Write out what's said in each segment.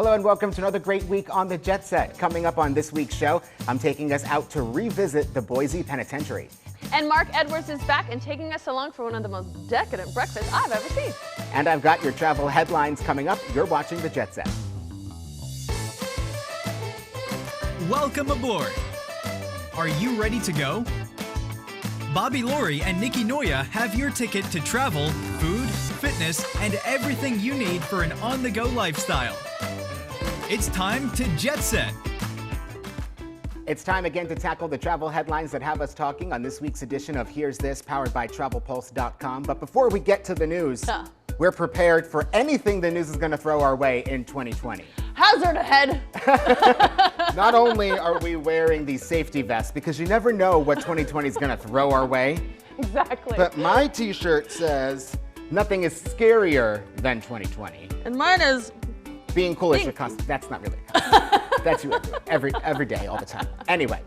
Hello and welcome to another great week on the Jet Set. Coming up on this week's show, I'm taking us out to revisit the Boise Penitentiary. And Mark Edwards is back and taking us along for one of the most decadent breakfasts I've ever seen. And I've got your travel headlines coming up. You're watching the Jet Set. Welcome aboard. Are you ready to go? Bobby Laurie and Nikki Noya have your ticket to travel, food, fitness, and everything you need for an on-the-go lifestyle. It's time to Jet Set. It's time again to tackle the travel headlines that have us talking on this week's edition of Here's This, powered by TravelPulse.com. But before we get to the news, we're prepared for anything the news is going to throw our way in 2020. Hazard ahead. Not only are we wearing these safety vests, because you never know what 2020 is going to throw our way. Exactly. But my t-shirt says, nothing is scarier than 2020. And mine is... being cool is your costume. That's not really a costume. That's you every day, all the time. Anyway,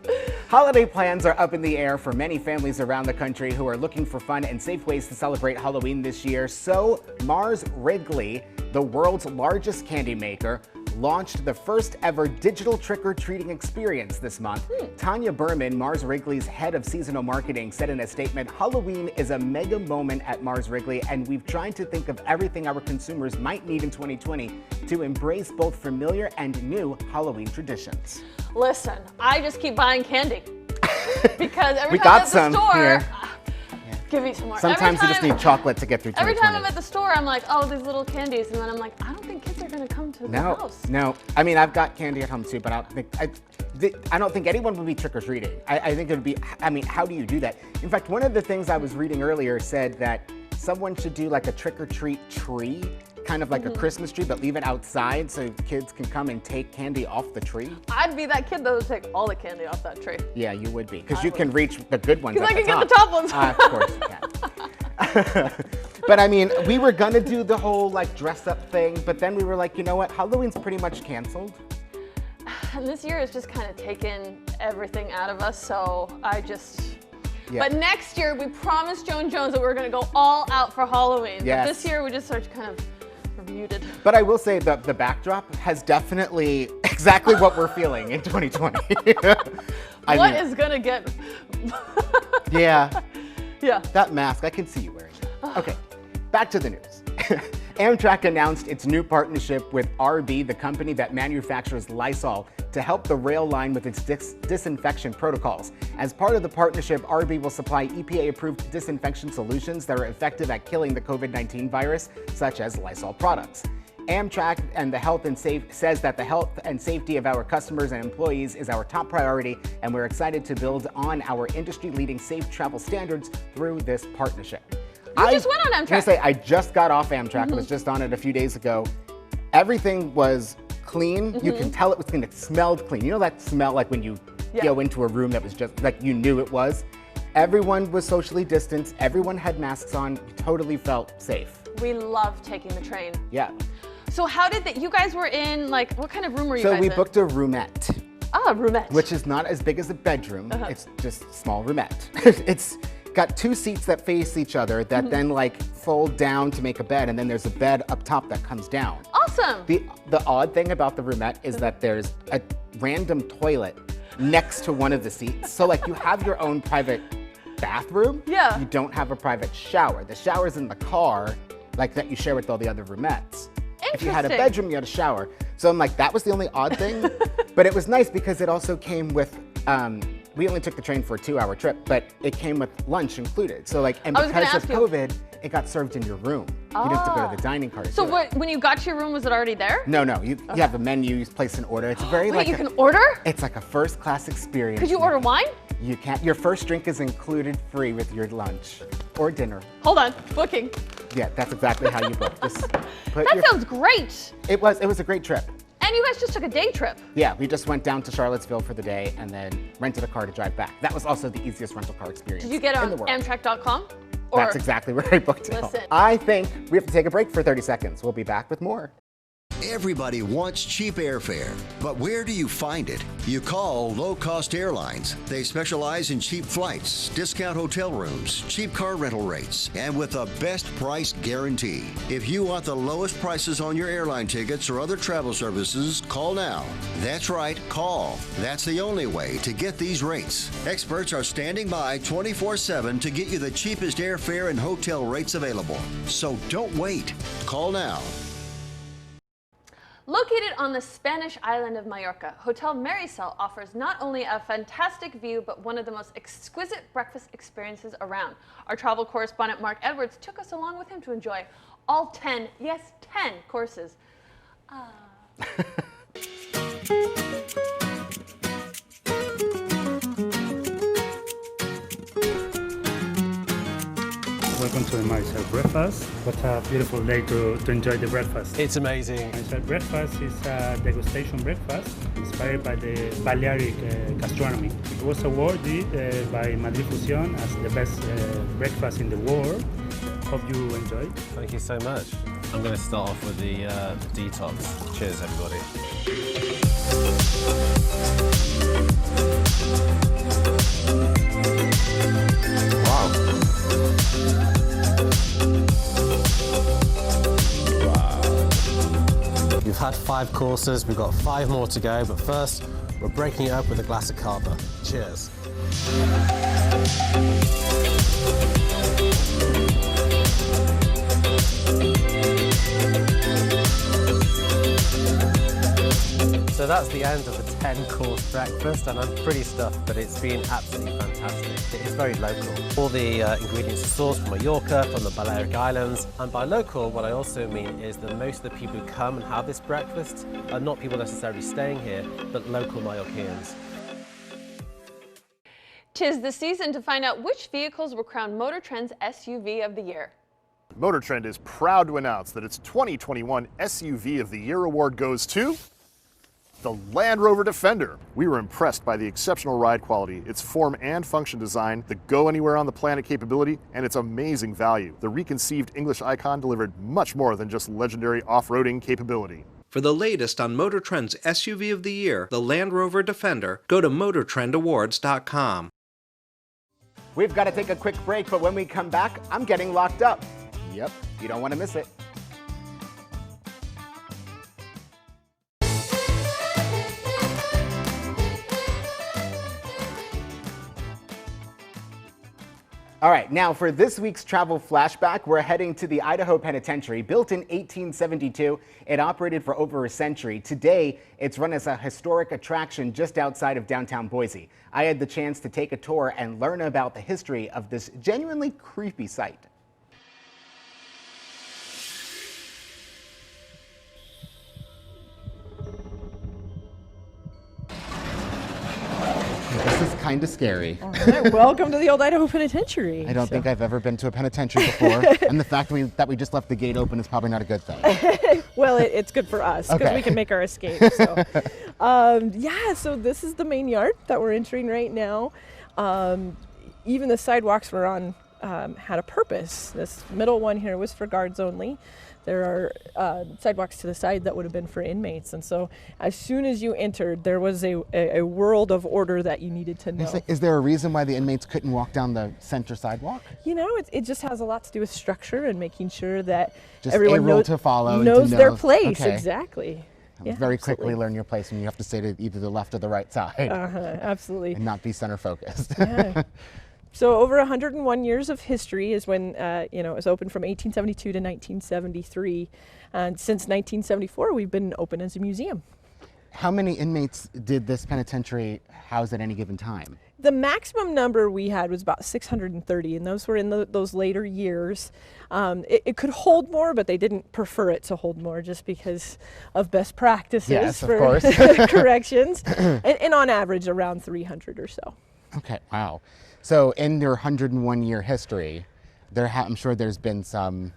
holiday plans are up in the air for many families around the country who are looking for fun and safe ways to celebrate Halloween this year. So Mars Wrigley, the world's largest candy maker, launched the first ever digital trick-or-treating experience this month. Tanya Berman, Mars Wrigley's head of seasonal marketing, said in a statement, "Halloween is a mega moment at Mars Wrigley, and we've tried to think of everything our consumers might need in 2020 to embrace both familiar and new Halloween traditions." Listen, I just keep buying candy because every We time got I'm at the some store, here. give me some more. Sometimes you just need chocolate to get through 2020. Every time I'm at the store, I'm like, oh, these little candies, and then I'm like, I don't think kids are gonna come to the house. No. I mean, I've got candy at home too, but I don't think anyone would be trick-or-treating. I think it would be, I mean, how do you do that? In fact, one of the things I was reading earlier said that someone should do like a trick-or-treat tree, kind of like a Christmas tree, but leave it outside so kids can come and take candy off the tree. I'd be that kid that would take all the candy off that tree. Yeah, you would be, because you can reach the good ones at Because I the can top. get the top ones. Of course you can. But I mean, we were gonna do the whole like dress up thing, but then we were like, you know what, Halloween's pretty much canceled. And this year has just kind of taken everything out of us, so I just... Yeah. But next year, we promised Joan Jones that we were going to go all out for Halloween. Yes. But this year, we just sort of kind of were muted. But I will say that the backdrop has definitely exactly what we're feeling in 2020. What is going to get... Yeah. Yeah. That mask, I can see you wearing it. Okay, back to the news. Amtrak announced its new partnership with RB, the company that manufactures Lysol, to help the rail line with its disinfection protocols. As part of the partnership, RB will supply EPA-approved disinfection solutions that are effective at killing the COVID-19 virus, such as Lysol products. Amtrak says that the health and safety of our customers and employees is our top priority, and we're excited to build on our industry-leading safe travel standards through this partnership. You just went on Amtrak. I'm gonna say, I just got off Amtrak. I was just on it a few days ago. Everything was clean. You can tell it was clean. It smelled clean. You know that smell like when you go into a room that was just like you knew it was? Everyone was socially distanced. Everyone had masks on. You totally felt safe. We love taking the train. Yeah. So how did that, you guys were in, like, what kind of room were you guys in? So we booked a roomette. Ah, roomette. Which is not as big as a bedroom. It's just small roomette. It's got two seats that face each other that then like fold down to make a bed, and then there's a bed up top that comes down. Awesome. The odd thing about the roomette is that there's a random toilet next to one of the seats. So like you have your own private bathroom. Yeah. You don't have a private shower. The shower's in the car, like that you share with all the other roomettes. If you had a bedroom, you had a shower. So I'm like, that was the only odd thing. But it was nice because it also came with, we only took the train for a 2-hour trip, but it came with lunch included. So like, and because of COVID, it got served in your room. You didn't have to go to the dining car. So when you got to your room, was it already there? No, you have a menu, you place an order. It's very Wait, like you can order? It's like a first class experience. Could you order wine? You can't. Your first drink is included free with your lunch or dinner. Hold on, booking. Yeah, that's exactly how you book. Just put That sounds great. It was a great trip. And you guys just took a day trip. Yeah, we just went down to Charlottesville for the day and then rented a car to drive back. That was also the easiest rental car experience. Did you get it in on the world. Amtrak.com? That's exactly where I booked it. Listen. I think we have to take a break for 30 seconds. We'll be back with more. Everybody wants cheap airfare, but where do you find it? You call Low Cost Airlines. They specialize in cheap flights, discount hotel rooms, cheap car rental rates, and with a best price guarantee. If you want the lowest prices on your airline tickets or other travel services, call now. That's right, call. That's the only way to get these rates. Experts are standing by 24/7 to get you the cheapest airfare and hotel rates available. So don't wait. Call now. Located on the Spanish island of Mallorca, Hotel Marisol offers not only a fantastic view, but one of the most exquisite breakfast experiences around. Our travel correspondent Mark Edwards took us along with him to enjoy all 10, yes, 10 courses. Welcome to the Marisol breakfast. What a beautiful day to enjoy the breakfast. It's amazing. Marisol breakfast is a degustation breakfast inspired by the Balearic gastronomy. It was awarded by Madrid Fusion as the best breakfast in the world. Hope you enjoy. Thank you so much. I'm going to start off with the detox. Cheers, everybody. Wow. We've had 5 courses, we've got 5 more to go, but first we're breaking it up with a glass of cava. Cheers. So that's the end of the 10-course breakfast, and I'm pretty stuffed, but it's been absolutely fantastic. It's very local. All the ingredients are sourced from Mallorca, from the Balearic Islands, and by local, what I also mean is that most of the people who come and have this breakfast are not people necessarily staying here, but local Mallorquins. 'Tis the season to find out which vehicles were crowned Motor Trend's SUV of the Year. Motor Trend is proud to announce that its 2021 SUV of the Year award goes to the Land Rover Defender. We were impressed by the exceptional ride quality, its form and function design, the go anywhere on the planet capability, and its amazing value. The reconceived English icon delivered much more than just legendary off-roading capability. For the latest on Motor Trend's SUV of the Year, the Land Rover Defender, go to MotorTrendAwards.com. We've got to take a quick break, but when we come back, I'm getting locked up. Yep, you don't want to miss it. All right, now for this week's travel flashback, we're heading to the Idaho Penitentiary. Built in 1872, it operated for over a century. Today, it's run as a historic attraction just outside of downtown Boise. I had the chance to take a tour and learn about the history of this genuinely creepy site. This is kind of scary. All right, welcome to the old Idaho Penitentiary. I don't think I've ever been to a penitentiary before, and the fact that we just left the gate open is probably not a good thing. Well, it's good for us because we can make our escape. So, yeah, so this is the main yard that we're entering right now. Even the sidewalks we're on had a purpose. This middle one here was for guards only. There are sidewalks to the side that would have been for inmates. And so as soon as you entered, there was a world of order that you needed to know. Is there a reason why the inmates couldn't walk down the center sidewalk? You know, it just has a lot to do with structure and making sure that just everyone a rule to follow knows to their place. Okay. Exactly. Yeah, very absolutely. quickly learn your place, and you have to stay to either the left or the right side. Absolutely. And not be center focused. Yeah. So over 101 years of history is when, it was open from 1872 to 1973. And since 1974, we've been open as a museum. How many inmates did this penitentiary house at any given time? The maximum number we had was about 630, and those were in those later years. It could hold more, but they didn't prefer it to hold more just because of best practices for corrections. and on average, around 300 or so. Okay, wow. So in your 101-year history, I'm sure there's been some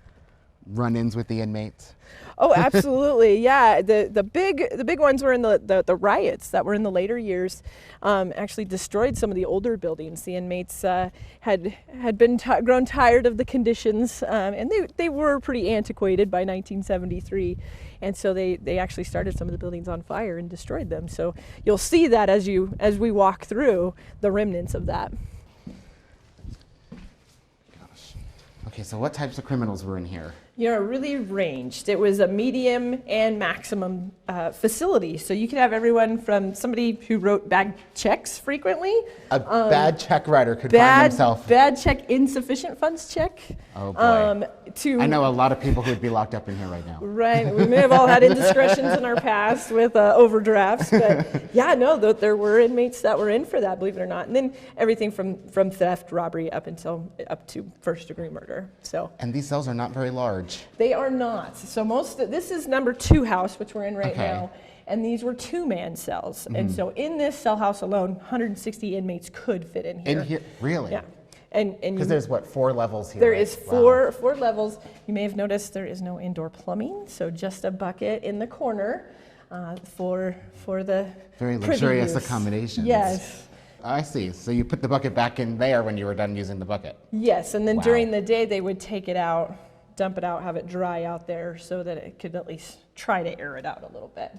run-ins with the inmates? Oh, absolutely. Yeah. The big ones were in the riots that were in the later years. Actually destroyed some of the older buildings. The inmates had been grown tired of the conditions, and they were pretty antiquated by 1973. And so they actually started some of the buildings on fire and destroyed them. So you'll see that as we walk through the remnants of that. Gosh. Okay, so what types of criminals were in here? Really ranged. It was a medium and maximum facility. So you could have everyone from somebody who wrote bad checks frequently. A bad check writer could find himself. Bad check, insufficient funds check. Oh boy. I know a lot of people who would be locked up in here right now. Right. We may have all had indiscretions in our past with overdrafts, but yeah, no, there were inmates that were in for that, believe it or not. And then everything from theft, robbery, up to first-degree murder. So. And these cells are not very large. They are not. So this is number 2 house, which we're in right now, and these were 2-man cells. Mm-hmm. And so in this cell house alone, 160 inmates could fit in here. In here, really? Yeah. And because there's 4 levels here. There is four levels. You may have noticed there is no indoor plumbing, so just a bucket in the corner for the very luxurious accommodations. Yes. I see. So you put the bucket back in there when you were done using the bucket. Yes, and then during the day they would take it out, dump it out, have it dry out there so that it could at least try to air it out a little bit.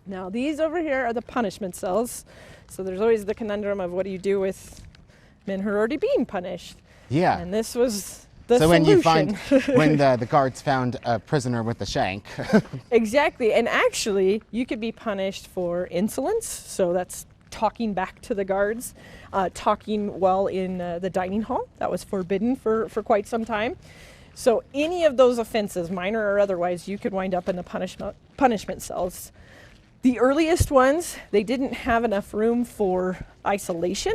Now these over here are the punishment cells. So there's always the conundrum of what do you do with men who are already being punished? Yeah. And this was the solution. So when the guards found a prisoner with a shank. Exactly. And actually you could be punished for insolence. So that's talking back to the guards, talking while in the dining hall. That was forbidden for quite some time. So any of those offenses, minor or otherwise, you could wind up in the punishment cells. The earliest ones, they didn't have enough room for isolation,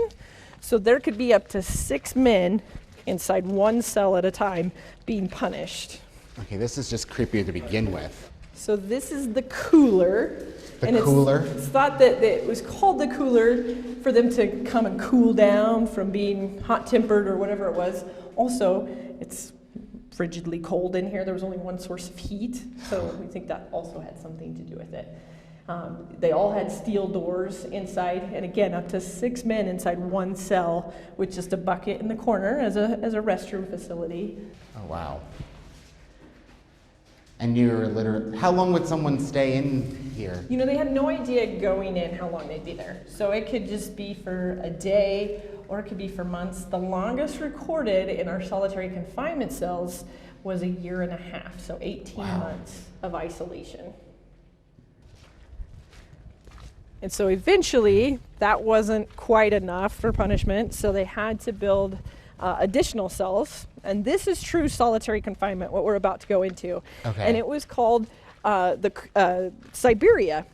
so there could be up to 6 men inside one cell at a time being punished. Okay, this is just creepy to begin with. So this is the cooler. It's thought that it was called the cooler for them to come and cool down from being hot-tempered or whatever it was. Also, it's frigidly cold in here. There was only one source of heat, so we think that also had something to do with it. They all had steel doors inside, and again, up to 6 men inside one cell with just a bucket in the corner as a restroom facility. Oh, wow. And you're literally, how long would someone stay in here? They had no idea going in how long they'd be there. So it could just be for a day, or it could be for months. The longest recorded in our solitary confinement cells was 1.5 years, so 18 months of isolation. And so eventually, that wasn't quite enough for punishment, so they had to build additional cells. And this is true solitary confinement, what we're about to go into. Okay. And it was called Siberia.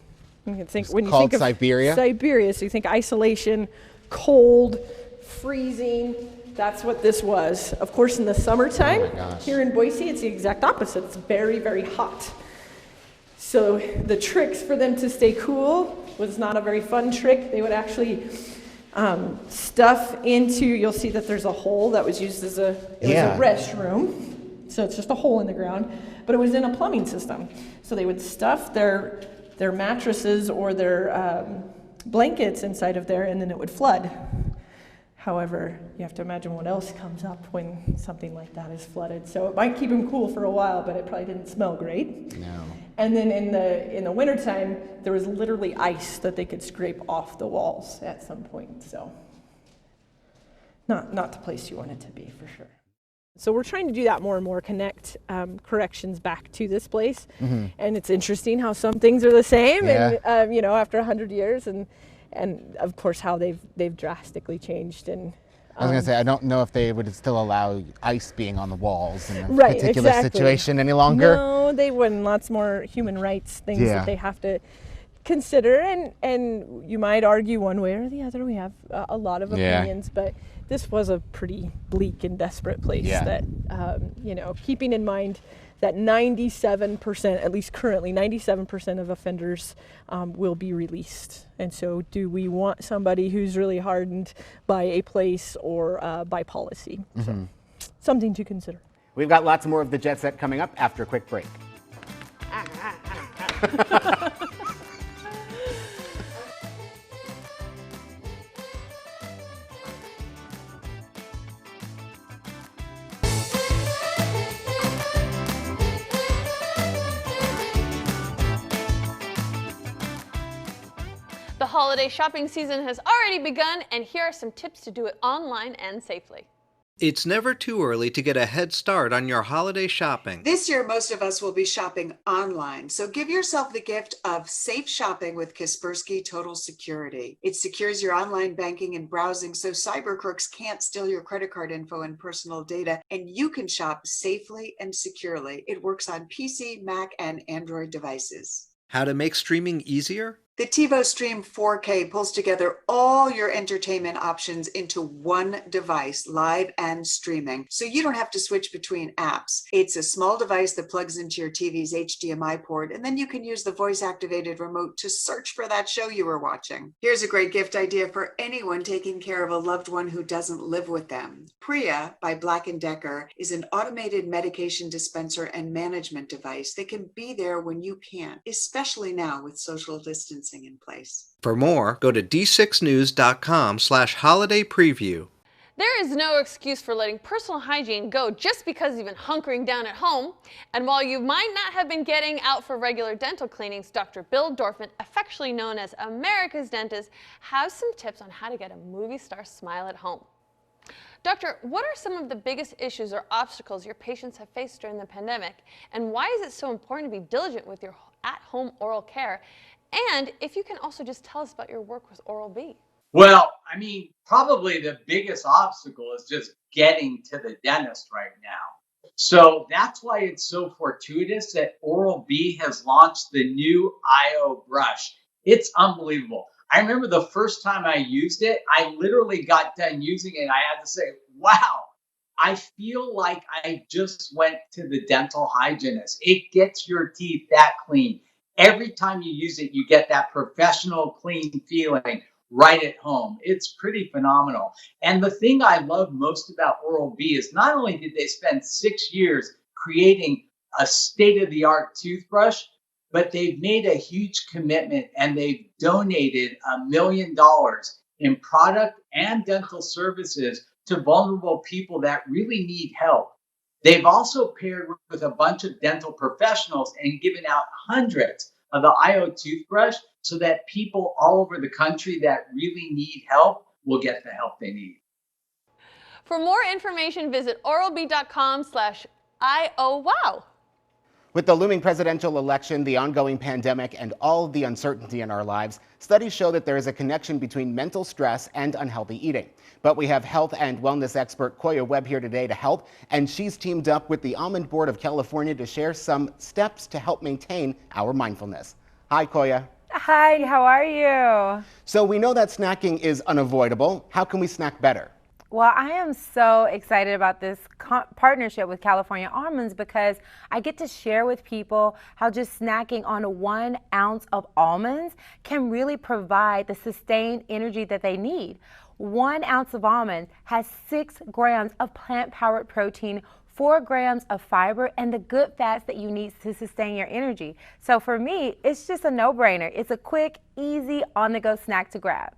You can think when you think of Siberia? Siberia, so you think isolation, cold, freezing. That's what this was. Of course, in the summertime, here in Boise, it's the exact opposite. It's very, very hot. So the tricks for them to stay cool was not a very fun trick. They would actually stuff into, you'll see that there's a hole that was used as a restroom. So it's just a hole in the ground, but it was in a plumbing system. So they would stuff their mattresses or their blankets inside of there, and then it would flood. However, you have to imagine what else comes up when something like that is flooded. So it might keep them cool for a while, but it probably didn't smell great. No. And then in the wintertime, there was literally ice that they could scrape off the walls at some point. So not the place you want it to be, for sure. So we're trying to do that more and more, connect corrections back to this place. Mm-hmm. And it's interesting how some things are the same, and after 100 years, and of course how they've drastically changed. And I was going to say, I don't know if they would still allow ice being on the walls in a particular situation any longer. No, they wouldn't. Lots more human rights things that they have to consider, and you might argue one way or the other. We have a lot of opinions, but this was a pretty bleak and desperate place that, keeping in mind that 97%, at least currently, 97% of offenders will be released. And so do we want somebody who's really hardened by a place or by policy? Mm-hmm. So, something to consider. We've got lots more of the Jet Set coming up after a quick break. The holiday shopping season has already begun, and here are some tips to do it online and safely. It's never too early to get a head start on your holiday shopping. This year, most of us will be shopping online, so give yourself the gift of safe shopping with Kaspersky Total Security. It secures your online banking and browsing so cyber crooks can't steal your credit card info and personal data, and you can shop safely and securely. It works on PC, Mac, and Android devices. How to make streaming easier? The TiVo Stream 4K pulls together all your entertainment options into one device, live and streaming, so you don't have to switch between apps. It's a small device that plugs into your TV's HDMI port, and then you can use the voice-activated remote to search for that show you were watching. Here's a great gift idea for anyone taking care of a loved one who doesn't live with them. Priya by Black & Decker is an automated medication dispenser and management device that can be there when you can't, especially now with social distancing in place. For more, go to d6news.com/holiday preview. There is no excuse for letting personal hygiene go just because you've been hunkering down at home. And while you might not have been getting out for regular dental cleanings, Dr. Bill Dorfman, affectionately known as America's Dentist, has some tips on how to get a movie star smile at home. Doctor, what are some of the biggest issues or obstacles your patients have faced during the pandemic? And why is it so important to be diligent with your at-home oral care? And if you can also just tell us about your work with Oral-B. Well, I mean, probably the biggest obstacle is just getting to the dentist right now. So that's why it's so fortuitous that Oral-B has launched the new IO brush. It's unbelievable. I remember the first time I used it, I literally got done using it and I had to say, wow, I feel like I just went to the dental hygienist. It gets your teeth that clean. Every time you use it, you get that professional, clean feeling right at home. It's pretty phenomenal. And the thing I love most about Oral-B is not only did they spend 6 years creating a state-of-the-art toothbrush, but they've made a huge commitment and they've donated $1 million in product and dental services to vulnerable people that really need help. They've also paired with a bunch of dental professionals and given out hundreds of the IO toothbrush so that people all over the country that really need help will get the help they need. For more information, visit oralb.com/IOWOW. With the looming presidential election, the ongoing pandemic, and all of the uncertainty in our lives, studies show that there is a connection between mental stress and unhealthy eating. But we have health and wellness expert Koya Webb here today to help, and she's teamed up with the Almond Board of California to share some steps to help maintain our mindfulness. Hi, Koya. Hi, how are you? So we know that snacking is unavoidable. How can we snack better? Well, I am so excited about this partnership with California Almonds because I get to share with people how just snacking on 1 ounce of almonds can really provide the sustained energy that they need. 1 ounce of almonds has 6 grams of plant-powered protein, 4 grams of fiber, and the good fats that you need to sustain your energy. So for me, it's just a no-brainer. It's a quick, easy, on-the-go snack to grab.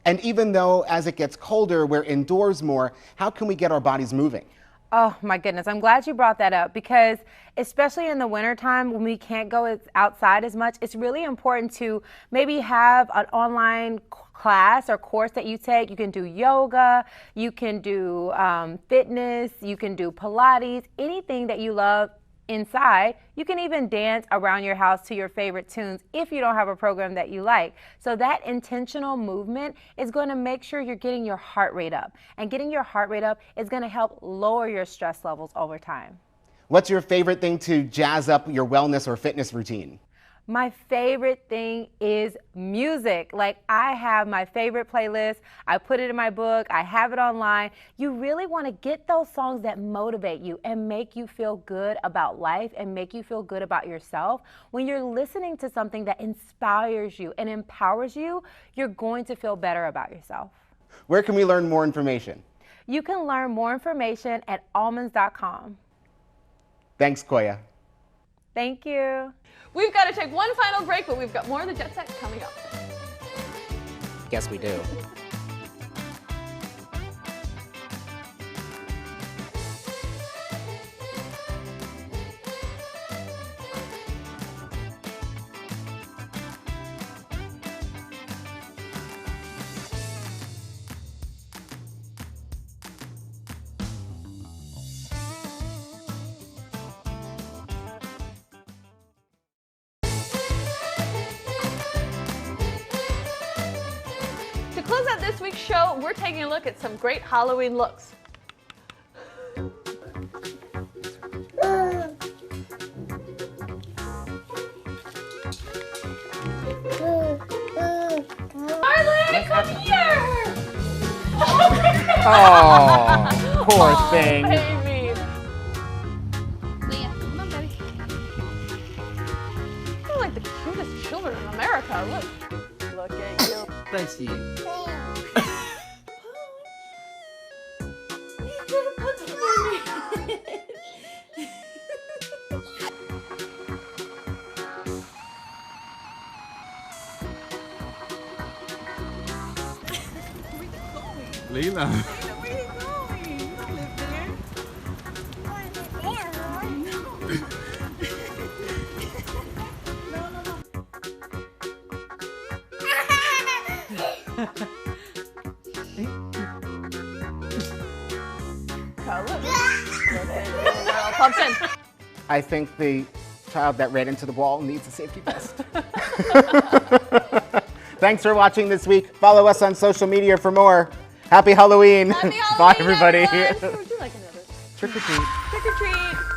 And even though as it gets colder, we're indoors more, how can we get our bodies moving? Oh my goodness, I'm glad you brought that up because especially in the wintertime when we can't go outside as much, it's really important to maybe have an online class or course that you take. You can do yoga, you can do fitness, you can do Pilates, anything that you love inside. You can even dance around your house to your favorite tunes if you don't have a program that you like. So that intentional movement is going to make sure you're getting your heart rate up. And getting your heart rate up is going to help lower your stress levels over time. What's your favorite thing to jazz up your wellness or fitness routine? My favorite thing is music. Like I have my favorite playlist. I put it in my book. I have it online. You really want to get those songs that motivate you and make you feel good about life and make you feel good about yourself. When you're listening to something that inspires you and empowers you, you're going to feel better about yourself. Where can we learn more information? You can learn more information at almonds.com. Thanks, Koya. Thank you. We've got to take one final break, but we've got more of the Jet Set coming up. Yes, we do. To close out this week's show, we're taking a look at some great Halloween looks. Arlen, come here! Oh, poor thing. Baby. Come on, baby. You're like the cutest children in America. Look at you. Thanks, you. Lena. Where are you going? You don't live there. I think the child that ran into the wall needs a safety vest. Thanks for watching this week. Follow us on social media for more. Happy Halloween. Happy Halloween, Bye, everybody. everyone. Would you like another? Trick or treat. Trick or treat.